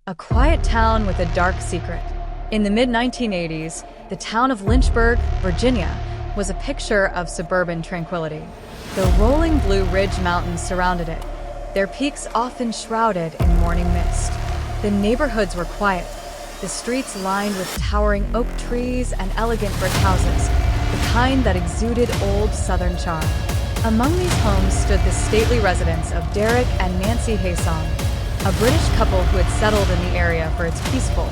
a quiet town with a dark secret. In the mid-1980s, the town of Lynchburg, Virginia, was a picture of suburban tranquility. The rolling Blue Ridge Mountains surrounded it, their peaks often shrouded in morning mist. The neighborhoods were quiet, the streets lined with towering oak trees and elegant brick houses, the kind that exuded old Southern charm. Among these homes stood the stately residence of Derek and Nancy Haysom, a British couple who had settled in the area for its peaceful,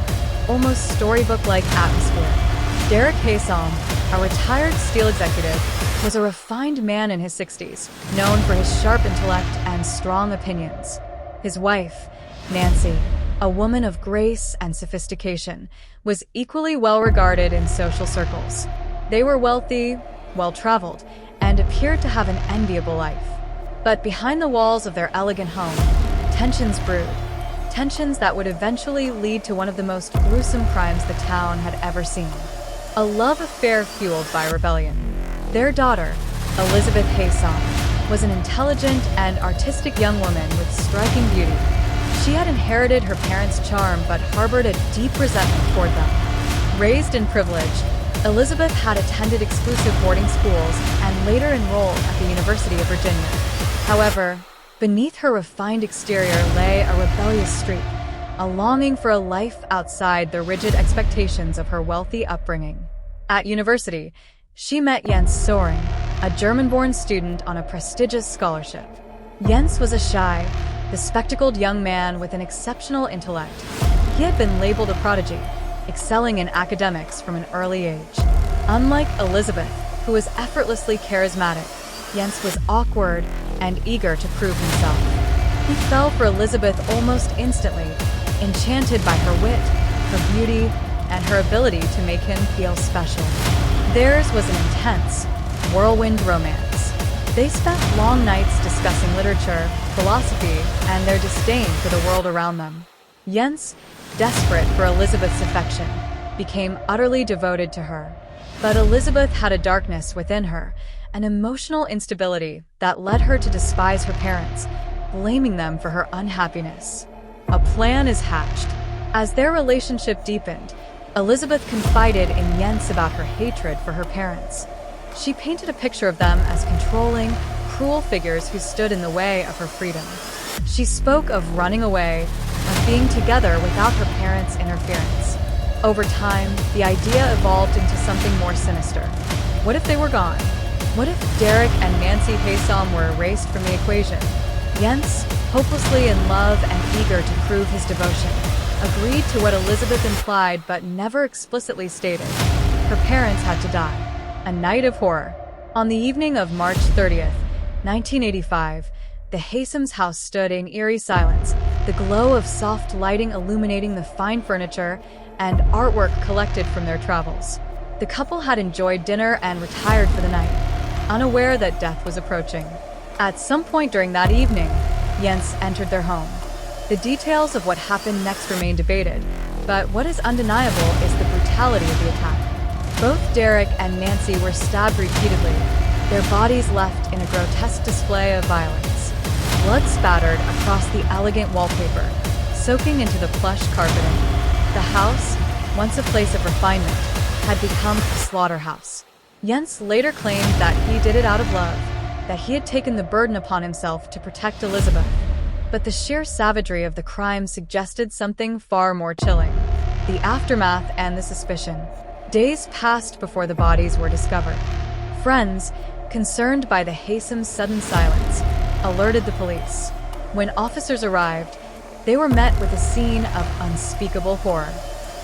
almost storybook-like atmosphere. Derek Haysom, a retired steel executive, was a refined man in his 60s, known for his sharp intellect and strong opinions. His wife, Nancy, a woman of grace and sophistication, was equally well-regarded in social circles. They were wealthy, well-traveled, and appeared to have an enviable life. But behind the walls of their elegant home, tensions brewed. Tensions that would eventually lead to one of the most gruesome crimes the town had ever seen. A love affair fueled by rebellion. Their daughter, Elizabeth Haysom, was an intelligent and artistic young woman with striking beauty. She had inherited her parents' charm but harbored a deep resentment toward them. Raised in privilege, Elizabeth had attended exclusive boarding schools and later enrolled at the University of Virginia. However, beneath her refined exterior lay a rebellious streak, a longing for a life outside the rigid expectations of her wealthy upbringing. At university, she met Jens Söring, a German-born student on a prestigious scholarship. Jens was a shy, bespectacled young man with an exceptional intellect. He had been labeled a prodigy, excelling in academics from an early age. Unlike Elizabeth, who was effortlessly charismatic, Jens was awkward and eager to prove himself. He fell for Elizabeth almost instantly, enchanted by her wit, her beauty, and her ability to make him feel special. Theirs was an intense, whirlwind romance. They spent long nights discussing literature, philosophy, and their disdain for the world around them. Jens, desperate for Elizabeth's affection, became utterly devoted to her. But Elizabeth had a darkness within her, an emotional instability that led her to despise her parents, blaming them for her unhappiness. A plan is hatched. As their relationship deepened, Elizabeth confided in Jens about her hatred for her parents. She painted a picture of them as controlling, cruel figures who stood in the way of her freedom. She spoke of running away, of being together without her parents' interference. Over time, the idea evolved into something more sinister. What if they were gone? What if Derek and Nancy Haysom were erased from the equation? Jens, hopelessly in love and eager to prove his devotion, agreed to what Elizabeth implied but never explicitly stated. Her parents had to die. A night of horror. On the evening of March 30th, 1985, the Haysoms' house stood in eerie silence, the glow of soft lighting illuminating the fine furniture and artwork collected from their travels. The couple had enjoyed dinner and retired for the night, unaware that death was approaching. At some point during that evening, Jens entered their home. The details of what happened next remain debated, but what is undeniable is the brutality of the attack. Both Derek and Nancy were stabbed repeatedly, their bodies left in a grotesque display of violence. Blood spattered across the elegant wallpaper, soaking into the plush carpeting. The house, once a place of refinement, had become a slaughterhouse. Jens later claimed that he did it out of love, that he had taken the burden upon himself to protect Elizabeth. But the sheer savagery of the crime suggested something far more chilling: the aftermath and the suspicion. Days passed before the bodies were discovered. Friends, concerned by the Haysoms' sudden silence, alerted the police. When officers arrived, they were met with a scene of unspeakable horror.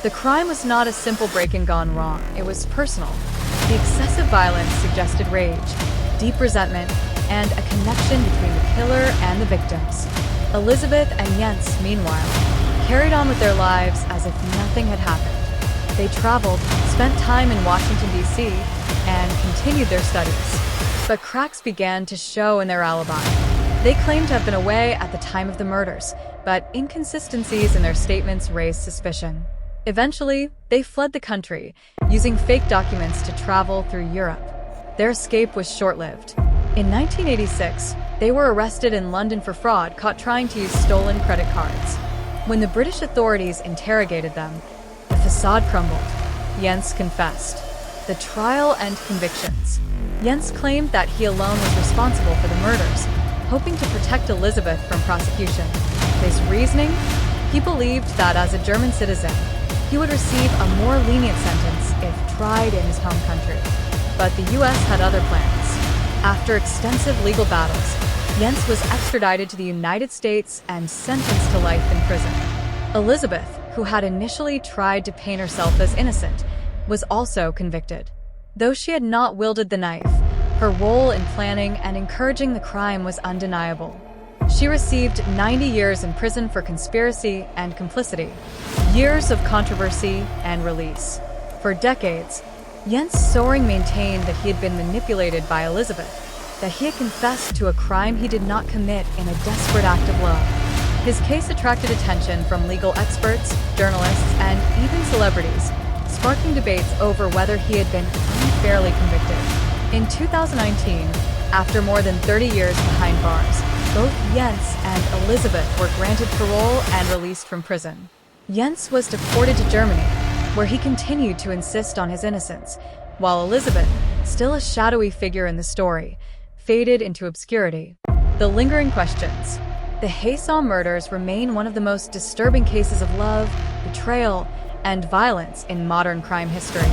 The crime was not a simple break-in gone wrong, it was personal. The excessive violence suggested rage, deep resentment, and a connection between the killer and the victims. Elizabeth and Jens, meanwhile, carried on with their lives as if nothing had happened. They traveled, spent time in Washington, D.C., and continued their studies. But cracks began to show in their alibi. They claimed to have been away at the time of the murders, but inconsistencies in their statements raised suspicion. Eventually, they fled the country, using fake documents to travel through Europe. Their escape was short-lived. In 1986, they were arrested in London for fraud, caught trying to use stolen credit cards. When the British authorities interrogated them, the facade crumbled. Jens confessed. The trial and convictions. Jens claimed that he alone was responsible for the murders, hoping to protect Elizabeth from prosecution. His reasoning? He believed that as a German citizen, he would receive a more lenient sentence if tried in his home country. But the US had other plans. After extensive legal battles, Jens was extradited to the United States and sentenced to life in prison. Elizabeth, who had initially tried to paint herself as innocent, was also convicted. Though she had not wielded the knife, her role in planning and encouraging the crime was undeniable. She received 90 years in prison for conspiracy and complicity, years of controversy and release. For decades, Jens Söring maintained that he had been manipulated by Elizabeth, that he had confessed to a crime he did not commit in a desperate act of love. His case attracted attention from legal experts, journalists, and even celebrities, sparking debates over whether he had been unfairly convicted. In 2019, after more than 30 years behind bars, both Jens and Elizabeth were granted parole and released from prison. Jens was deported to Germany, where he continued to insist on his innocence, while Elizabeth, still a shadowy figure in the story, faded into obscurity. The lingering questions. The Haysom murders remain one of the most disturbing cases of love, betrayal, and violence in modern crime history.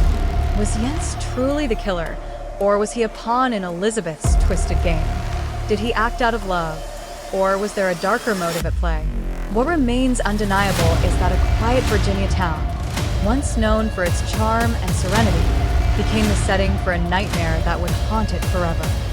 Was Jens truly the killer, or was he a pawn in Elizabeth's twisted game? Did he act out of love, or was there a darker motive at play? What remains undeniable is that a quiet Virginia town, once known for its charm and serenity, became the setting for a nightmare that would haunt it forever.